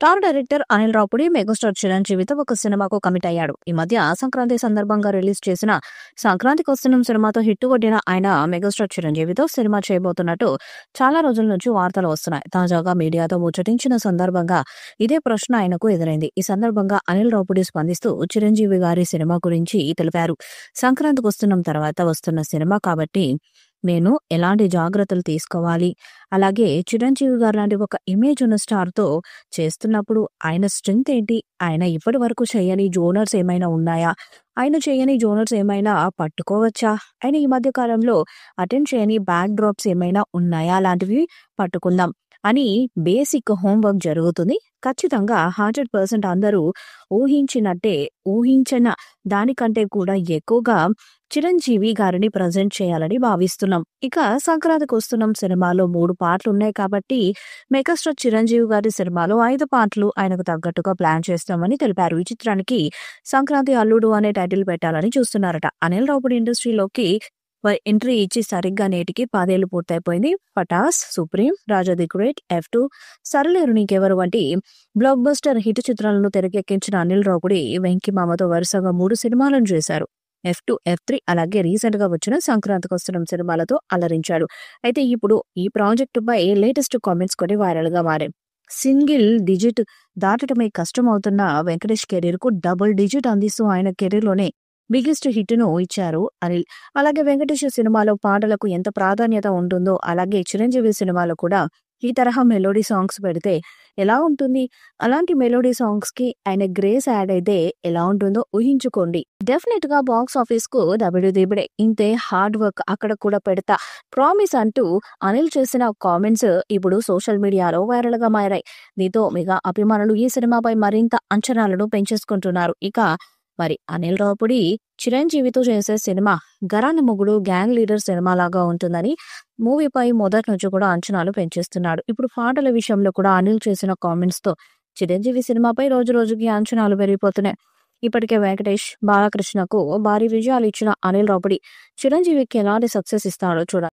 Star director Anil Ravipudi megastar చిరంజీవితో ఒక సినిమాకు కమిట్ అయ్యాడు. ఈ మధ్య సంక్రాంతి సందర్భంగా రిలీజ్ చేసిన సంక్రాంతికి వస్తున్న సినిమాతో హిట్ కొట్టిన ఆయన మెగాస్టార్ చిరంజీవితో సినిమా చేయబోతున్నట్టు చాలా రోజుల నుంచి వార్తలు వస్తున్నాయి. తాజాగా మీడియాతో ముచ్చటించిన సందర్భంగా ఇదే ప్రశ్న ఆయనకు ఎదురైంది. ఈ సందర్భంగా అనిల్ రావుపూడి స్పందిస్తూ చిరంజీవి గారి సినిమా గురించి తెలిపారు. సంక్రాంతికి వస్తున్న సినిమా కాబట్టి నేను ఎలాంటి జాగ్రత్తలు తీసుకోవాలి, అలాగే చిరంజీవి గారు లాంటి ఒక ఇమేజ్ ఉన్న స్టార్ తో చేస్తున్నప్పుడు ఆయన స్ట్రెంగ్త్ ఏంటి, ఆయన ఇప్పటి వరకు చేయని జోనర్స్ ఏమైనా ఉన్నాయా, ఆయన చేయని జోనర్స్ ఏమైనా పట్టుకోవచ్చా, ఆయన ఈ మధ్య కాలంలో అటెండ్ చేయని బ్యాక్ డ్రాప్స్ ఏమైనా ఉన్నాయా, లాంటివి పట్టుకుందాం అని బేసిక్ హోంవర్క్ జరుగుతుంది. ఖచ్చితంగా 100% అందరూ ఊహించిన దానికంటే కూడా ఎక్కువగా చిరంజీవి గారిని ప్రజెంట్ చేయాలని భావిస్తున్నాం. ఇక సంక్రాంతికి వస్తున్న సినిమాలో 3 పాటలు ఉన్నాయి కాబట్టి మెగాస్టార్ చిరంజీవి గారి సినిమాలో 5 పాటలు ఆయనకు తగ్గట్టుగా ప్లాన్ చేస్తామని తెలిపారు. ఈ చిత్రానికి సంక్రాంతి అల్లుడు అనే టైటిల్ పెట్టాలని చూస్తున్నారట. అనిల్ రావుపూడి ఇండస్ట్రీలోకి ఎంట్రీ ఇచ్చి సరిగ్గా నేటికి 10 ఏళ్లు పూర్తయిపోయింది. Pataas, Supreme, Raja the great, F2, Sarileru Neekevvaru వంటి బ్లాక్ బస్టర్ హిట్ చిత్రాలను తెరకెక్కించిన అనిల్ రావుపూడి వెంకీ మామతో వరుసగా 3 సినిమాలను చేశారు. F2, F3 అలాగే రీసెంట్ గా వచ్చిన సంక్రాంతికి వస్తున్న సినిమాలతో అలరించాడు. అయితే ఇప్పుడు ఈ ప్రాజెక్టు పై లేటెస్ట్ కామెంట్స్ కొన్ని వైరల్ గా మారాయి. సింగిల్ డిజిట్ దాటటమే కష్టం అవుతున్న వెంకటేష్ కెరీర్ కు డబుల్ డిజిట్ అందిస్తూ ఆయన కెరీర్ లోనే బిగ్గెస్ట్ హిట్ ను ఇచ్చారు అనిల్. అలాగే వెంకటేష్ సినిమాలో పాటలకు ఎంత ప్రాధాన్యత ఉంటుందో అలాగే చిరంజీవి సినిమాలో కూడా ఈ తరహా మెలోడీ సాంగ్స్ పెడితే ఎలా ఉంటుంది, అలాంటి మెలోడీ సాంగ్స్ కి ఆయన గ్రేస్ యాడ్ అయితే ఎలా ఉంటుందో ఊహించుకోండి. డెఫినెట్ గా బాక్స్ ఆఫీస్ కు దబిడే ఇంతే హార్డ్ వర్క్ అక్కడ కూడా పెడతా ప్రామిస్ అంటూ అనిల్ చేసిన కామెంట్స్ ఇప్పుడు సోషల్ మీడియాలో వైరల్ గా మారాయి. దీంతో మెగా అభిమానులు ఈ సినిమాపై మరింత అంచనాలను పెంచేసుకుంటున్నారు. ఇక మరి అనిల్ రావుపూడి చిరంజీవితో చేసే సినిమా గరాన మొగుడు గ్యాంగ్ లీడర్ సినిమా లాగా ఉంటుందని మూవీపై మొదటి నుంచి కూడా అంచనాలు పెంచేస్తున్నాడు. ఇప్పుడు పాటల విషయంలో కూడా అనిల్ చేసిన కామెంట్స్ తో చిరంజీవి సినిమాపై రోజు రోజుకి అంచనాలు పెరిగిపోతున్నాయి. ఇప్పటికే వెంకటేష్, బాలకృష్ణకు భారీ విజయాలు ఇచ్చిన అనిల్ రావుపూడి చిరంజీవికి ఎలాంటి సక్సెస్ ఇస్తాడో చూడాలి.